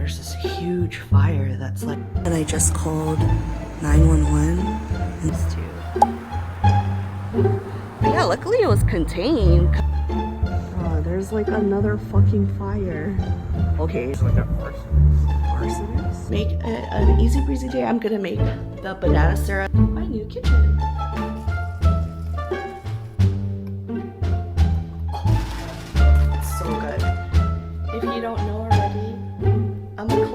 there's this huge fire that's like, and I just called 911. Yeah, luckily it was contained. Oh, there's like another fucking fire. Okay. It's like a Arsonist. Make an easy breezy day. I'm gonna make the banana syrup. My new kitchen. It's so good. If you don't know already, I'm a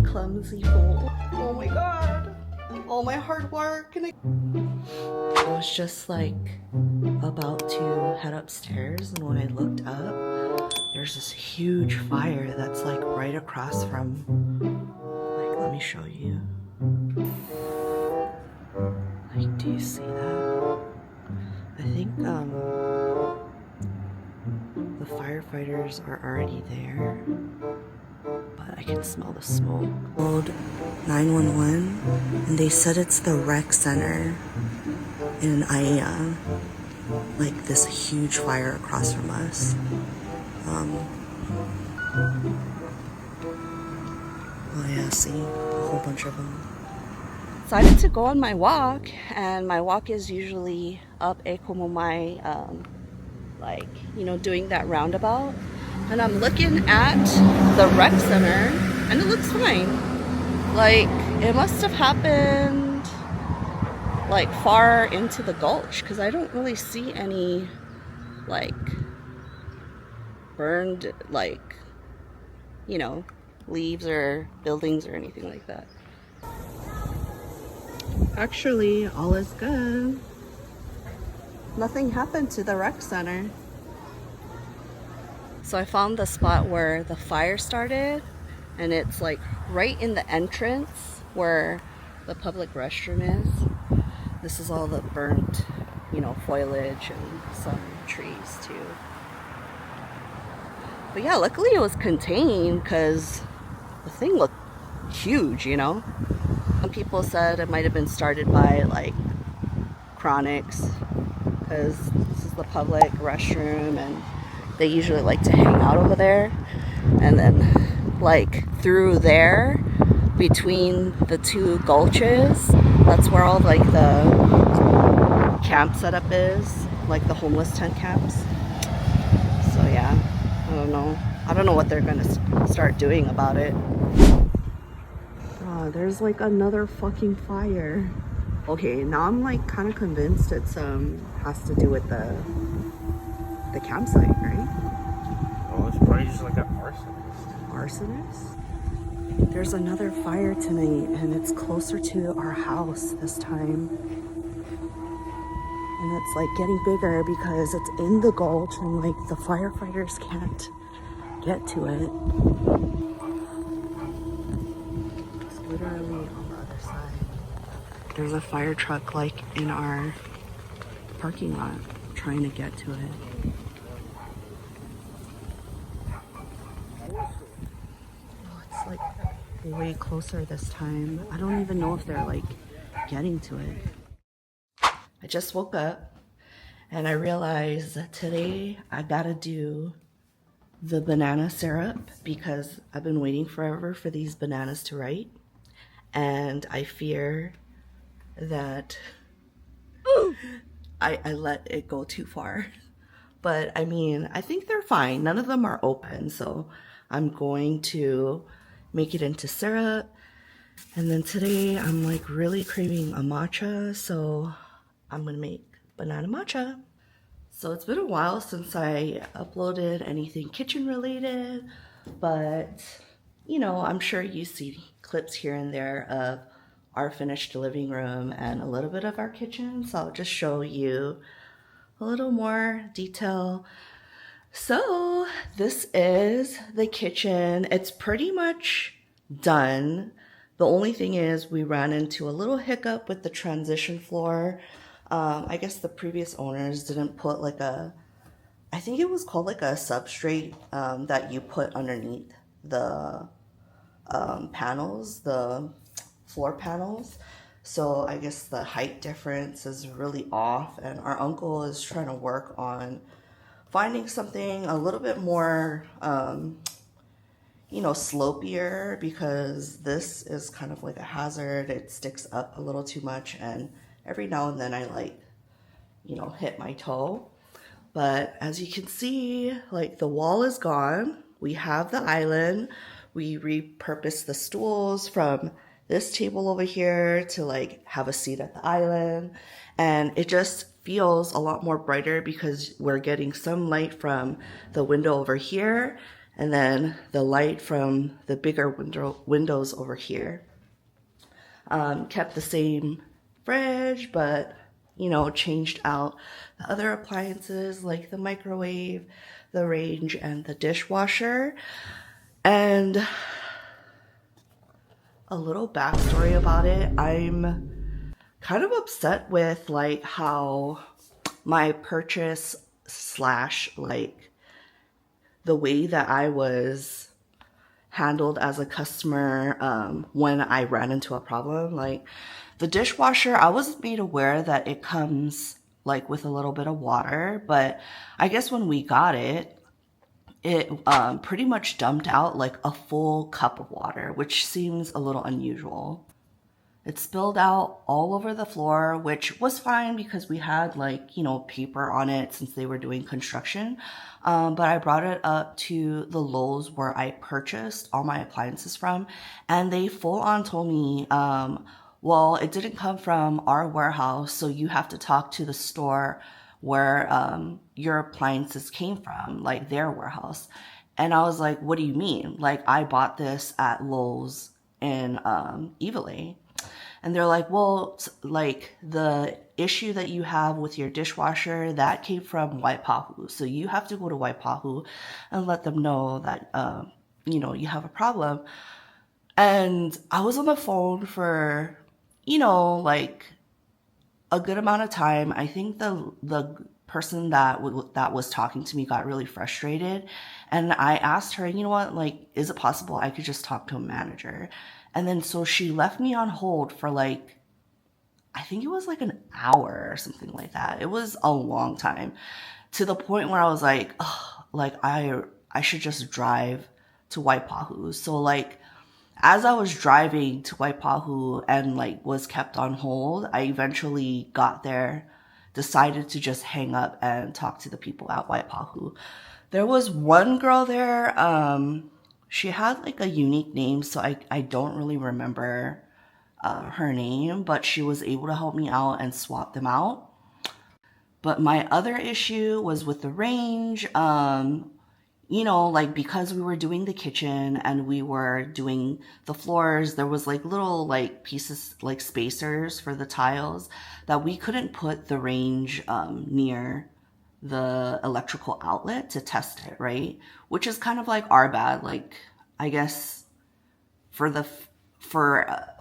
clumsy fool. Oh my god. All my hard work and I was just like about to head upstairs, and when I looked up, there's this huge fire that's like right across from, like, let me show you. Like, do you see that? I think the firefighters are already there, but I can smell the smoke. Called 911 and they said it's the rec center in Aiea. Like this huge fire across from us. Oh yeah, see, a whole bunch of them. Decided to go on my walk, and my walk is usually up Ekomomai, like, you know, doing that roundabout. And I'm looking at the rec center, and it looks fine. Like, it must have happened like far into the gulch, because I don't really see any like burned, like, you know, leaves or buildings or anything like that. Actually, all is good. Nothing happened to the rec center. So I found the spot where the fire started, and it's like right in the entrance where the public restroom is. This is all the burnt, you know, foliage and some trees too. But yeah, luckily it was contained because the thing looked huge, you know. Some people said it might have been started by like chronics, because this is the public restroom and they usually like to hang out over there. And then like through there, between the two gulches, that's where all like the camp setup is, like the homeless tent camps. So yeah, I don't know what they're gonna start doing about it. Oh, there's like another fucking fire. Okay, now I'm like kind of convinced it's has to do with the campsite, right? Oh, it's probably just like an arsonist. Arsonist? There's another fire tonight, and it's closer to our house this time. And it's like getting bigger because it's in the gulch and like the firefighters can't get to it. It's literally on the other side. There's a fire truck like in our parking lot trying to get to it. Oh, it's like way closer this time. I don't even know if they're like getting to it. I just woke up and I realized that today I gotta do the banana syrup because I've been waiting forever for these bananas to ripe, and I fear that I let it go too far. But I mean, I think they're fine. None of them are open, so I'm going to make it into syrup. And then today I'm like really craving a matcha, so I'm gonna make banana matcha. So it's been a while since I uploaded anything kitchen related, but you know, I'm sure you see clips here and there of our finished living room and a little bit of our kitchen. So I'll just show you a little more detail. So this is the kitchen. It's pretty much done. The only thing is we ran into a little hiccup with the transition floor. I guess the previous owners didn't put like I think it was called like a substrate that you put underneath the panels, the floor panels. So I guess the height difference is really off, and our uncle is trying to work on finding something a little bit more, you know, slopier, because this is kind of like a hazard. It sticks up a little too much, and every now and then I like, you know, hit my toe. But as you can see, like the wall is gone. We have the island. We repurposed the stools from this table over here to like have a seat at the island. And it just feels a lot more brighter because we're getting some light from the window over here and then the light from the bigger windows over here. Kept the same fridge, but you know, changed out the other appliances like the microwave, the range, and the dishwasher. And a little backstory about it, I'm kind of upset with like how my purchase slash like the way that I was handled as a customer when I ran into a problem. Like the dishwasher, I wasn't made aware that it comes like with a little bit of water, but I guess when we got it, it pretty much dumped out like a full cup of water, which seems a little unusual. It spilled out all over the floor, which was fine because we had like, you know, paper on it since they were doing construction. But I brought it up to the Lowe's where I purchased all my appliances from, and they full on told me, well, it didn't come from our warehouse, so you have to talk to the store where your appliances came from, like their warehouse. And I was like, what do you mean? Like, I bought this at Lowe's in Eveleigh. And they're like, well, like the issue that you have with your dishwasher, that came from Oahu. So you have to go to Oahu and let them know that, you know, you have a problem. And I was on the phone for, you know, like a good amount of time. I think the person that was talking to me got really frustrated. And I asked her, you know what, like, is it possible I could just talk to a manager? And then so she left me on hold for like, I think it was like an hour or something like that. It was a long time, to the point where I was like, oh, like I should just drive to Waipahu. So like, as I was driving to Waipahu and like was kept on hold, I eventually got there, decided to just hang up and talk to the people at Waipahu. There was one girl there, she had like a unique name, so I don't really remember her name, but she was able to help me out and swap them out. But my other issue was with the range. You know, like because we were doing the kitchen and we were doing the floors, there was like little like pieces, like spacers for the tiles that we couldn't put the range near the electrical outlet to test it, right? Which is kind of like our bad. Like, I guess for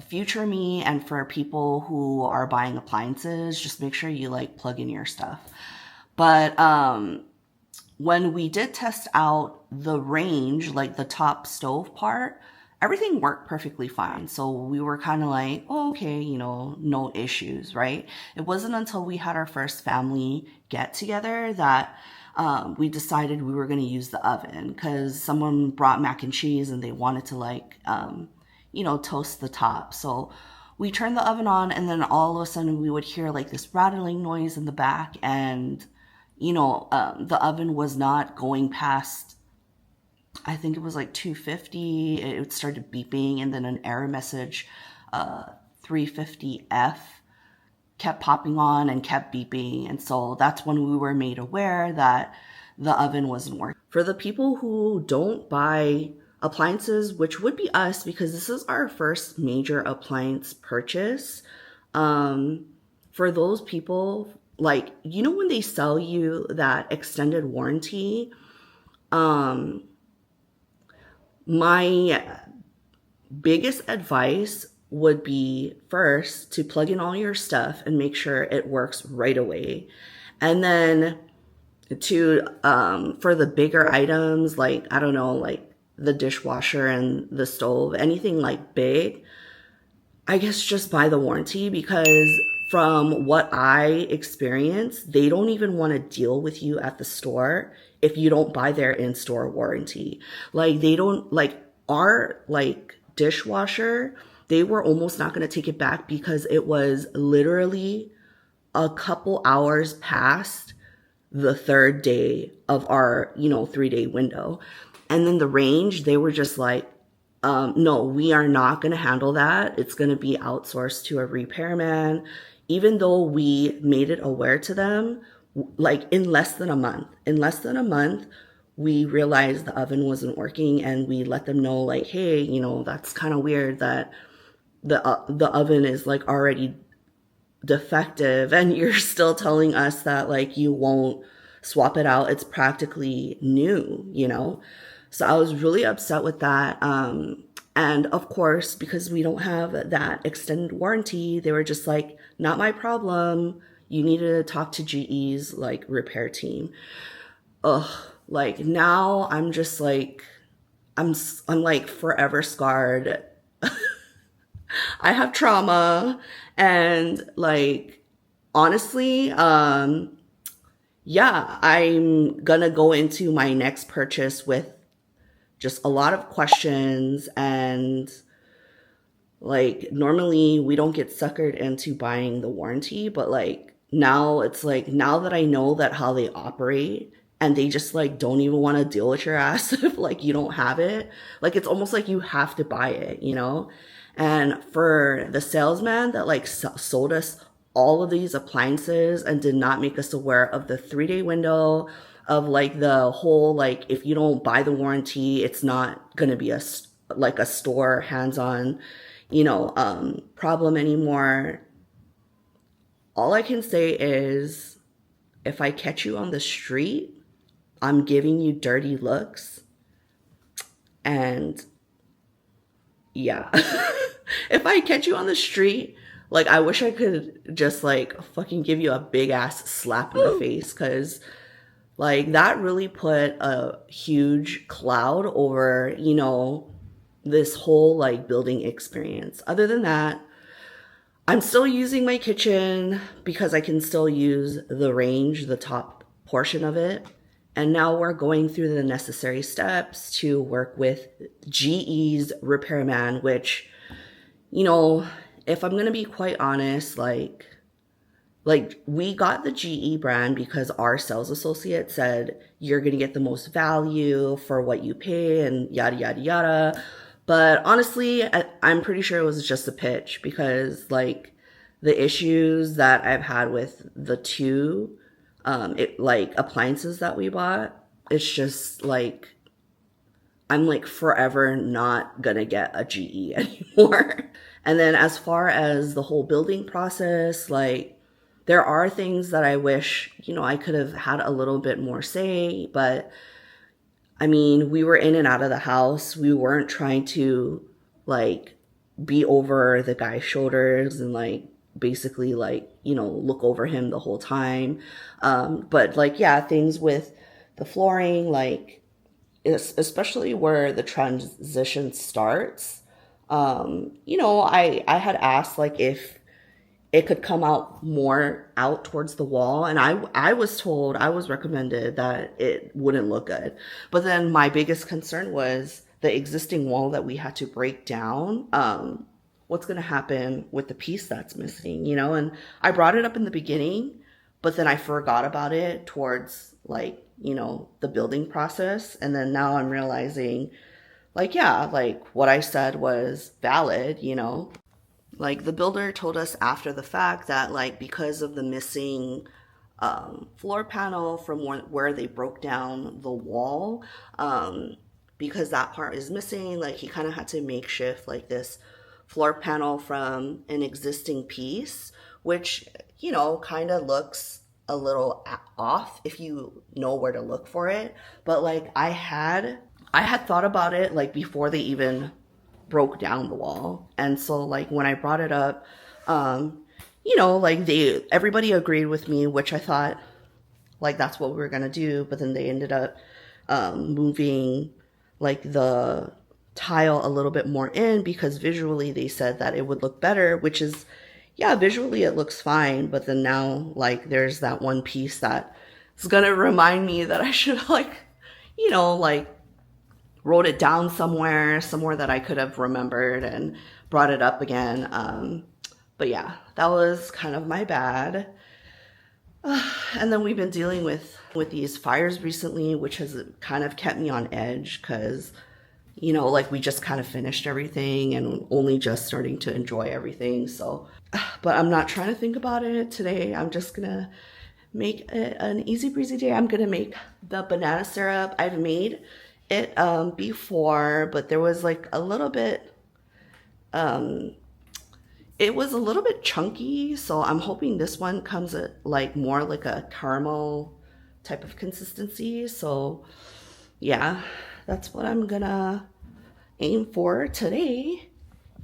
future me and for people who are buying appliances, just make sure you like plug in your stuff. But when we did test out the range, like the top stove part, everything worked perfectly fine. So we were kind of like, oh, okay, you know, no issues, right? It wasn't until we had our first family get together that we decided we were going to use the oven, because someone brought mac and cheese and they wanted to like, you know, toast the top. So we turned the oven on, and then all of a sudden we would hear like this rattling noise in the back, and you know, the oven was not going past, I think it was like 250. It started beeping, and then an error message, 350F, kept popping on and kept beeping. And so that's when we were made aware that the oven wasn't working. For the people who don't buy appliances, which would be us, because this is our first major appliance purchase, for those people, like, you know, when they sell you that extended warranty, my biggest advice would be first to plug in all your stuff and make sure it works right away. And then to, for the bigger items, like, I don't know, like the dishwasher and the stove, anything like big, I guess just buy the warranty, because from what I experienced, they don't even want to deal with you at the store if you don't buy their in-store warranty. Like, they don't, like, our like dishwasher, they were almost not going to take it back because it was literally a couple hours past the third day of our, 3-day window. And then the range, they were just like, no, we are not going to handle that. It's going to be outsourced to a repairman. Even though we made it aware to them, like in less than a month, we realized the oven wasn't working, and we let them know like, hey, that's kind of weird that the oven is like already defective and you're still telling us that like you won't swap it out. It's practically new. So I was really upset with that. And of course, because we don't have that extended warranty, they were just like, not my problem. You need to talk to GE's like repair team. Ugh, like now I'm just like, I'm like forever scarred. I have trauma, and like honestly, yeah, I'm gonna go into my next purchase with just a lot of questions. And like normally we don't get suckered into buying the warranty, but like now it's like, now that I know that how they operate, and they just like don't even want to deal with your ass if like you don't have it, like it's almost like you have to buy it. And for the salesman that like sold us all of these appliances and did not make us aware of the 3-day window, of like the whole, like, if you don't buy the warranty, it's not going to be a store hands-on, problem anymore. All I can say is, if I catch you on the street, I'm giving you dirty looks. And yeah, if I catch you on the street, like, I wish I could just like fucking give you a big ass slap in the face, because like that really put a huge cloud over, this whole like building experience. Other than that, I'm still using my kitchen because I can still use the range, the top portion of it. And now we're going through the necessary steps to work with GE's repairman, which, if I'm going to be quite honest, like we got the GE brand because our sales associate said you're going to get the most value for what you pay and yada, yada, yada. But honestly, I'm pretty sure it was just a pitch, because like the issues that I've had with the two appliances that we bought, it's just like, I'm like forever not gonna get a GE anymore. And then as far as the whole building process, like there are things that I wish, I could have had a little bit more say, but I mean, we were in and out of the house. We weren't trying to like be over the guy's shoulders and like basically like, look over him the whole time. But like, yeah, things with the flooring, like especially where the transition starts, I had asked like if it could come out more out towards the wall. And I was recommended that it wouldn't look good. But then my biggest concern was the existing wall that we had to break down. What's going to happen with the piece that's missing, and I brought it up in the beginning, but then I forgot about it towards like, the building process. And then now I'm realizing like, yeah, like what I said was valid, like the builder told us after the fact that like, because of the missing floor panel from where they broke down the wall, because that part is missing, like he kind of had to makeshift like this floor panel from an existing piece, which, kind of looks a little off if you know where to look for it. But like I had thought about it like before they even broke down the wall. And so like when I brought it up, like everybody agreed with me, which I thought like that's what we were gonna do. But then they ended up moving like the tile a little bit more in, because visually they said that it would look better, which is, yeah, visually it looks fine. But then now like there's that one piece that is gonna remind me that I should like, like wrote it down somewhere that I could have remembered and brought it up again. But yeah, that was kind of my bad. And then we've been dealing with these fires recently, which has kind of kept me on edge because, you know, like we just kind of finished everything and only just starting to enjoy everything. So, but I'm not trying to think about it today. I'm just gonna make it an easy breezy day. I'm gonna make the banana syrup. I've made it before, but there was like a little bit, it was a little bit chunky, so I'm hoping this one comes at like more like a caramel type of consistency. So yeah, that's what I'm gonna aim for today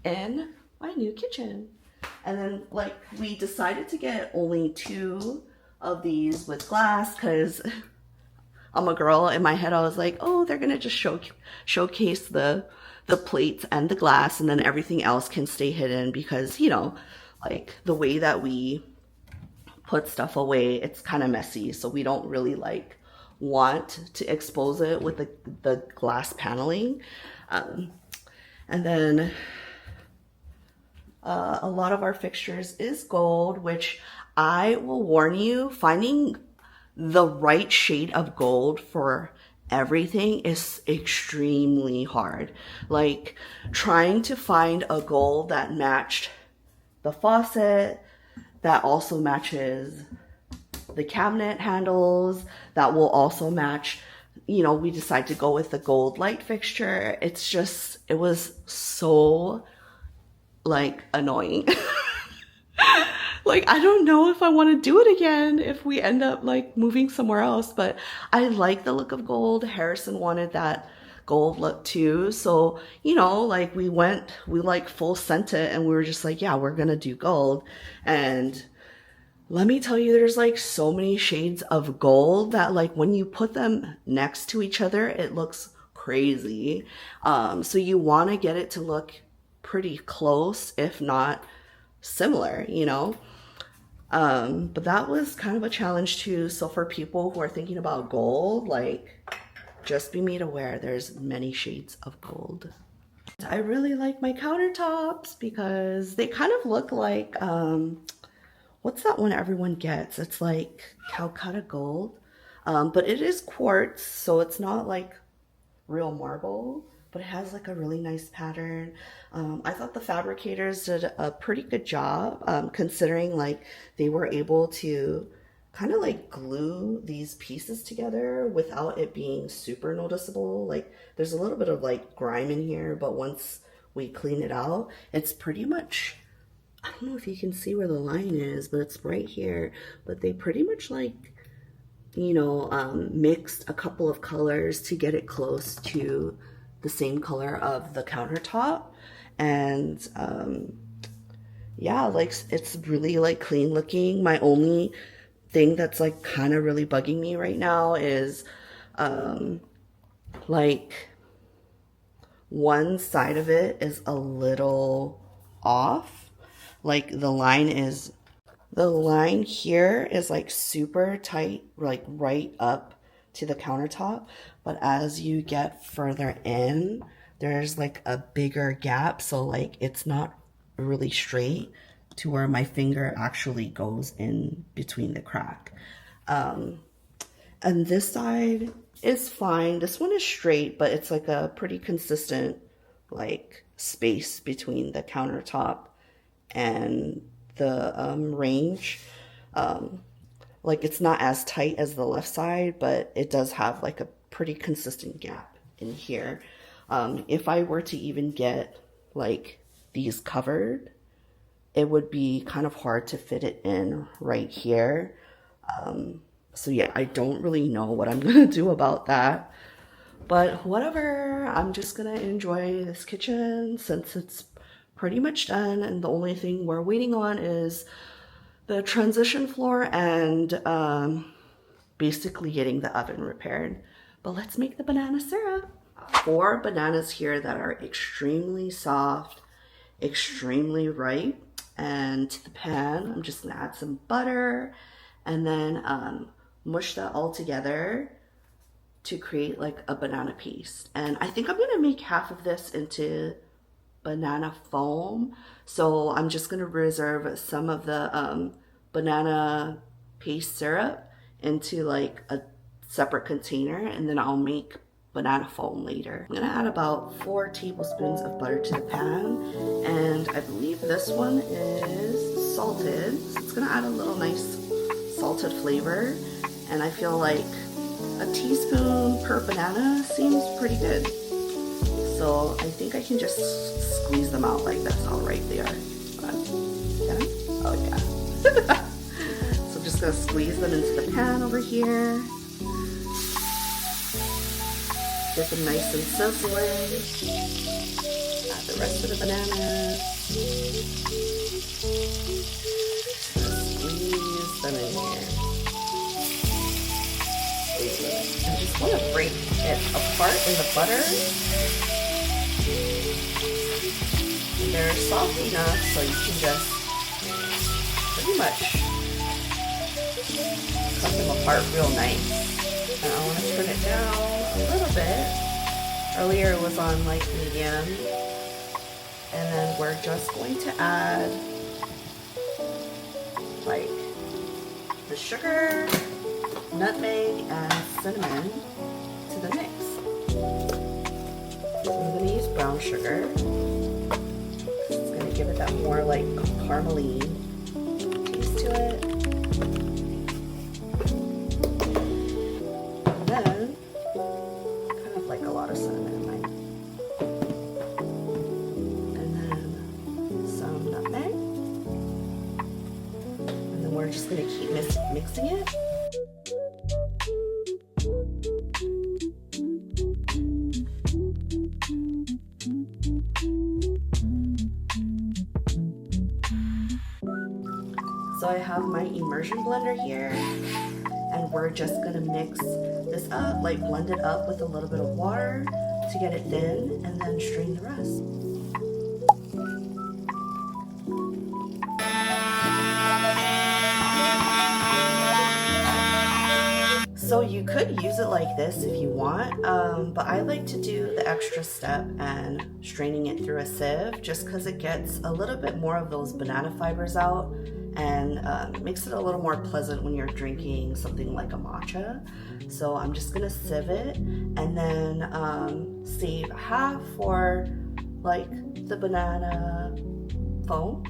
in my new kitchen. And then like we decided to get only 2 of these with glass because I'm a girl. In my head I was like, oh, they're gonna just showcase the plates and the glass, and then everything else can stay hidden because, you know, like the way that we put stuff away, it's kind of messy, so we don't really like want to expose it with the glass paneling. And then a lot of our fixtures is gold, which I will warn you, finding the right shade of gold for everything is extremely hard. Like trying to find a gold that matched the faucet, that also matches the cabinet handles, that will also match, you know, we decided to go with the gold light fixture. It's just, it was so like annoying. Like, I don't know if I want to do it again if we end up like moving somewhere else, but I like the look of gold. Harrison wanted that gold look too. So, you know, like we like full sent it and we were just like, yeah, we're going to do gold. And let me tell you, there's like so many shades of gold that like when you put them next to each other, it looks crazy. So you want to get it to look pretty close, if not similar, you know. But that was kind of a challenge too. So for people who are thinking about gold, like just be made aware there's many shades of gold. I really like my countertops because they kind of look like, what's that one everyone gets? It's like Calcutta gold, but it is quartz, so it's not like real marble, but it has like a really nice pattern. I thought the fabricators did a pretty good job, considering like they were able to kind of like glue these pieces together without it being super noticeable. Like there's a little bit of like grime in here, but once we clean it out, it's pretty much, I don't know if you can see where the line is, but it's right here. But they pretty much like, you know, mixed a couple of colors to get it close to the same color of the countertop. And yeah, like it's really like clean looking. My only thing that's like kind of really bugging me right now is like one side of it is a little off. Like the line here is like super tight, like right up to the countertop, but as you get further in, there's like a bigger gap, so like it's not really straight to where my finger actually goes in between the crack. And this side is fine. This one is straight, but it's like a pretty consistent like space between the countertop and the range. Like it's not as tight as the left side, but it does have like a pretty consistent gap in here. If I were to even get like these covered, it would be kind of hard to fit it in right here. So yeah, I don't really know what I'm gonna do about that, but whatever. I'm just gonna enjoy this kitchen since it's pretty much done, and the only thing we're waiting on is the transition floor and basically getting the oven repaired. But let's make the banana syrup. 4 bananas here that are extremely soft, extremely ripe. And to the pan, I'm just gonna add some butter and then mush that all together to create like a banana paste. And I think I'm gonna make half of this into banana foam. So I'm just gonna reserve some of the banana paste syrup into like a separate container, and then I'll make banana foam later. I'm gonna add about 4 tablespoons of butter to the pan, and I believe this one is salted. So it's gonna add a little nice salted flavor, and I feel like a teaspoon per banana seems pretty good. So I think I can just squeeze them out like this. Oh, right there. Can I? Oh yeah. So I'm just gonna squeeze them into the pan over here. Get them nice and sizzling. Add the rest of the bananas. Squeeze them in here. I just want to break it apart in the butter. They're soft enough so you can just pretty much cut them apart real nice. And I want to turn it down a little bit. Earlier it was on like medium. And then we're just going to add like the sugar, nutmeg, and cinnamon to the mix. So I'm going to use brown sugar. It's going to give it that more like caramely taste to it. And then, kind of like a lot of cinnamon in mine. And then some nutmeg. And then we're just going to keep mixing it. So I have my immersion blender here, and we're just gonna mix this up, like blend it up with a little bit of water to get it thin, and then strain the rest. So you could use it like this if you want, but I like to do the extra step and straining it through a sieve, just because it gets a little bit more of those banana fibers out, and makes it a little more pleasant when you're drinking something like a matcha. So I'm just gonna sieve it, and then save half for like the banana foam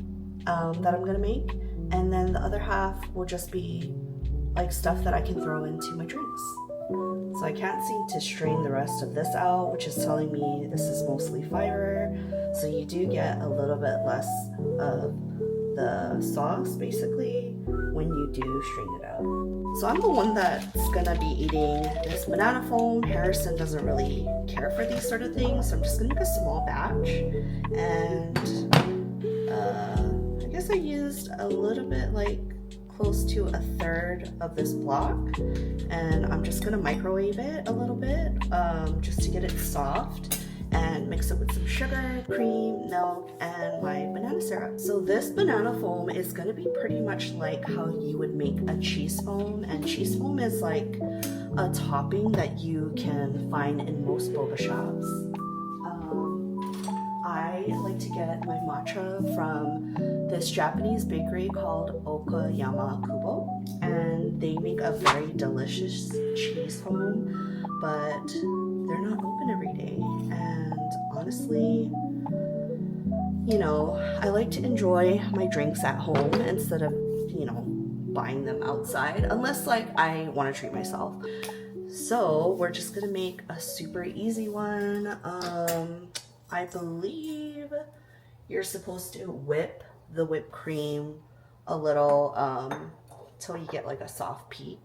that I'm gonna make, and then the other half will just be like stuff that I can throw into my drinks. So I can't seem to strain the rest of this out, which is telling me this is mostly fiber. So you do get a little bit less of the sauce basically when you do strain it out. So I'm the one that's gonna be eating this banana foam. Harrison doesn't really care for these sort of things, so I'm just gonna make a small batch. And I guess I used a little bit, like close to a third of this block, and I'm just gonna microwave it a little bit just to get it soft, and mix it with some sugar, cream, milk, and my banana syrup. So this banana foam is gonna be pretty much like how you would make a cheese foam, and cheese foam is like a topping that you can find in most boba shops. I like to get my matcha from this Japanese bakery called Okayama Kubo, and they make a very delicious cheese foam, but they're not open every day. And honestly, you know, I like to enjoy my drinks at home instead of, you know, buying them outside, unless like I want to treat myself. So we're just gonna make a super easy one. I believe you're supposed to whip the whipped cream a little till you get like a soft peak,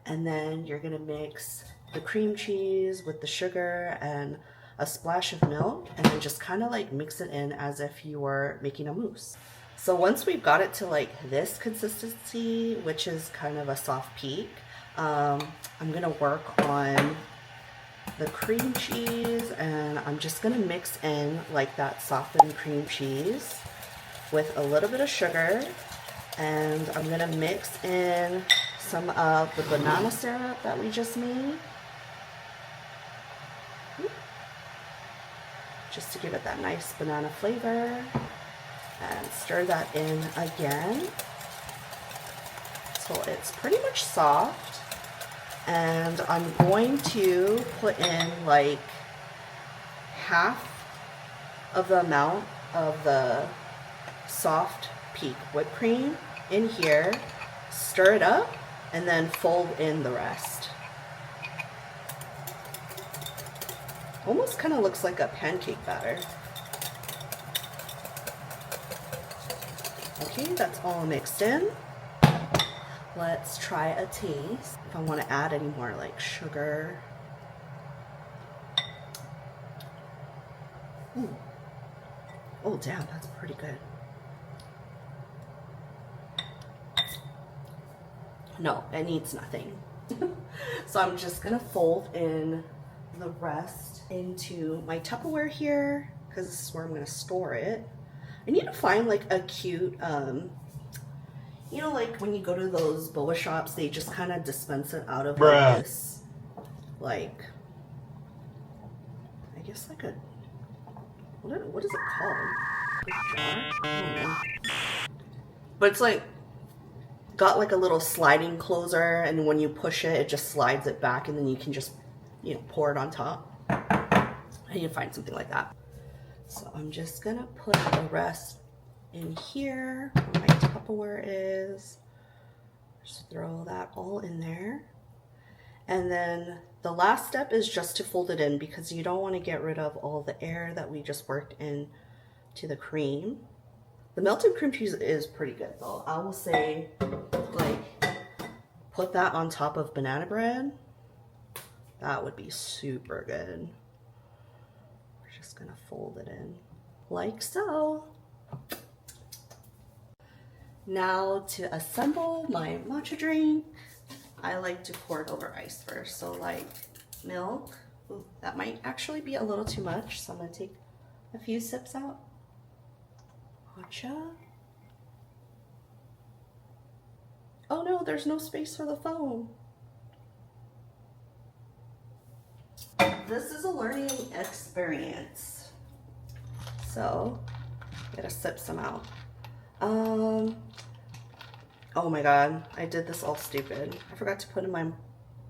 and then you're gonna mix the cream cheese with the sugar and a splash of milk, and then just kind of like mix it in as if you were making a mousse. So once we've got it to like this consistency, which is kind of a soft peak, I'm gonna work on the cream cheese, and I'm just gonna mix in like that softened cream cheese with a little bit of sugar, and I'm gonna mix in some of the banana syrup that we just made, just to give it that nice banana flavor. And stir that in again so it's pretty much soft. And I'm going to put in like half of the amount of the soft peak whipped cream in here, stir it up, and then fold in the rest. Almost kind of looks like a pancake batter. Okay, that's all mixed in. Let's try a taste. If I want to add any more like sugar. Ooh. Oh damn, that's pretty good. No, it needs nothing. So I'm just gonna fold in the rest into my Tupperware here, because this is where I'm gonna store it. I need to find like a cute, you know, like when you go to those boba shops, they just kind of dispense it out of like this, like, I guess like a, what is it called? A jar? I don't know. But it's like, got like a little sliding closer, and when you push it, it just slides it back, and then you can just, you know, pour it on top. I need to find something like that. So I'm just gonna put the rest in here where my Tupperware is. Just throw that all in there. And then the last step is just to fold it in, because you don't want to get rid of all the air that we just worked in to the cream. The melted cream cheese is pretty good though. I will say, like, put that on top of banana bread. That would be super good. We're just gonna fold it in like so. Now to assemble my matcha drink, I like to pour it over ice first. So like milk, ooh, that might actually be a little too much. So I'm gonna take a few sips out. Matcha. Oh no, there's no space for the phone. This is a learning experience. So, gotta sip some out. Oh my god, I did this all stupid. I forgot to put in my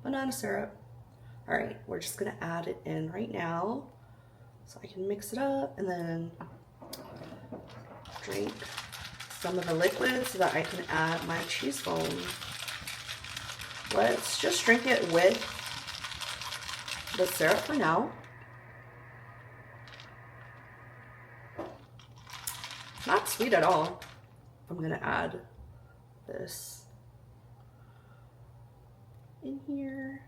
banana syrup. All right, we're just gonna add it in right now so I can mix it up and then drink some of the liquid so that I can add my cheese foam. Let's just drink it with the syrup for now. Not sweet at all. I'm gonna add this in here.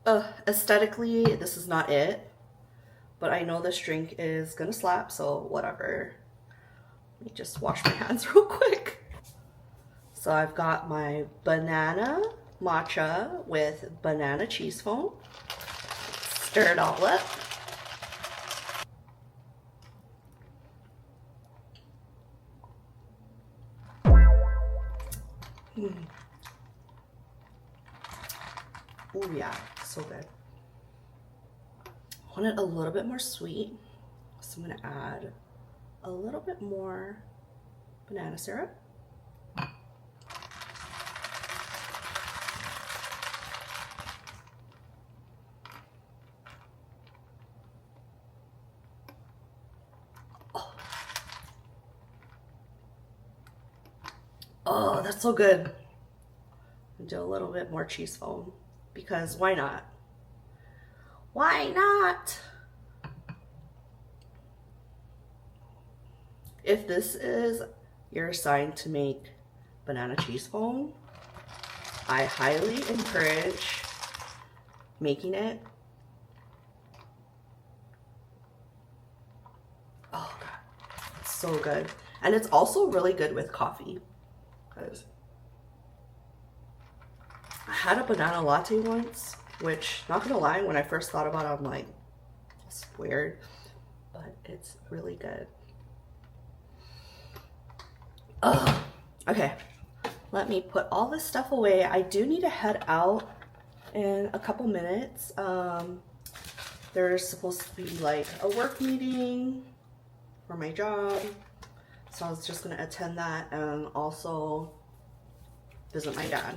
Aesthetically, this is not it, but I know this drink is gonna slap, so whatever. Let me just wash my hands real quick. So I've got my banana matcha with banana cheese foam. Stir it all up. Oh yeah, so good. I want it a little bit more sweet, so I'm gonna add a little bit more banana syrup. Oh, that's so good. Do a little bit more cheese foam, because why not? Why not? If this is your sign to make banana cheese foam, I highly encourage making it. Oh god, it's so good. And it's also really good with coffee, because I had a banana latte once, which, not gonna lie, when I first thought about it, I'm like, it's weird, but it's really good. Oh, okay. Let me put all this stuff away. I do need to head out in a couple minutes. There's supposed to be like a work meeting for my job, so I was just gonna attend that and also visit my dad.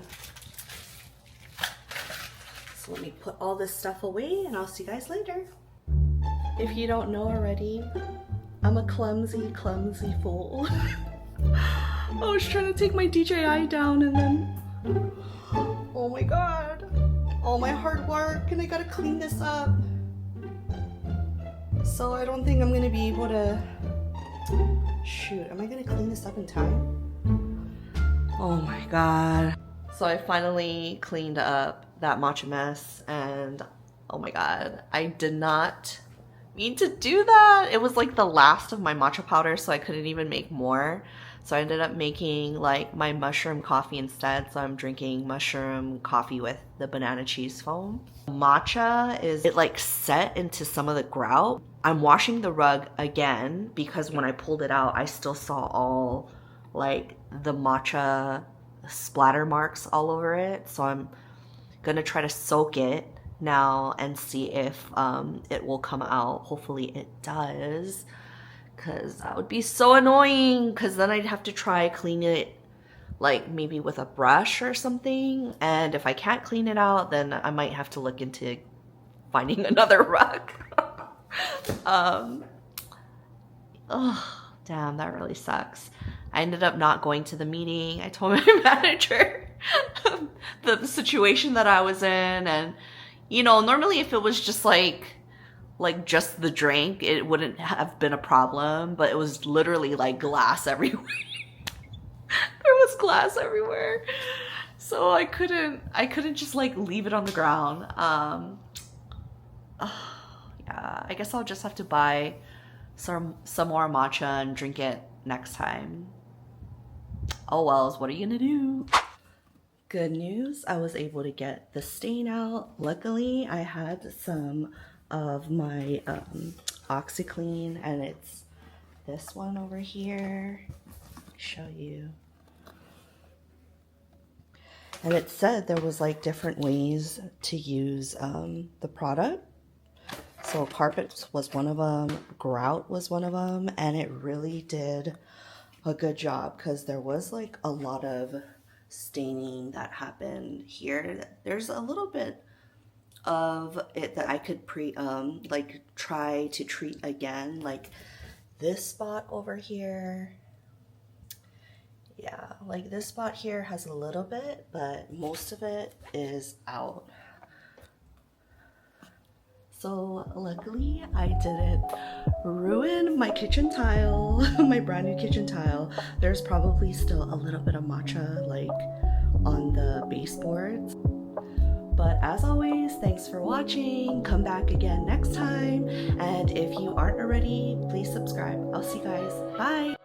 So let me put all this stuff away and I'll see you guys later. If you don't know already, I'm a clumsy fool. I was trying to take my DJI down and then, oh my god, all my hard work and I gotta clean this up. So I don't think I'm gonna be able to, shoot, am I gonna clean this up in time? Oh my god. So I finally cleaned up that matcha mess and oh my god, I did not mean to do that. It was like the last of my matcha powder, so I couldn't even make more. So I ended up making like my mushroom coffee instead. So I'm drinking mushroom coffee with the banana cheese foam. Matcha it like set into some of the grout. I'm washing the rug again because when I pulled it out, I still saw all like the matcha splatter marks all over it. So I'm gonna try to soak it now and see if it will come out. Hopefully it does, because that would be so annoying, because then I'd have to try clean it like maybe with a brush or something, and if I can't clean it out then I might have to look into finding another rug. Oh damn, that really sucks. I ended up not going to the meeting. I told my manager the situation that I was in, and you know, normally if it was just like just the drink, it wouldn't have been a problem, but it was literally like glass everywhere. There was glass everywhere. So I couldn't just like leave it on the ground. Yeah, I guess I'll just have to buy some more matcha and drink it next time. Oh wells, what are you gonna do? Good news, I was able to get the stain out. Luckily, I had some of my OxiClean, and it's this one over here. Show you. And it said there was like different ways to use the product. So carpet was one of them, grout was one of them, and it really did a good job because there was like a lot of staining that happened here. There's a little bit of it that I could like try to treat again, like this spot over here. Yeah, like this spot here has a little bit, but most of it is out. So luckily I didn't ruin my kitchen tile, my brand new kitchen tile. There's probably still a little bit of matcha like on the baseboards. But as always, thanks for watching. Come back again next time. And if you aren't already, please subscribe. I'll see you guys. Bye.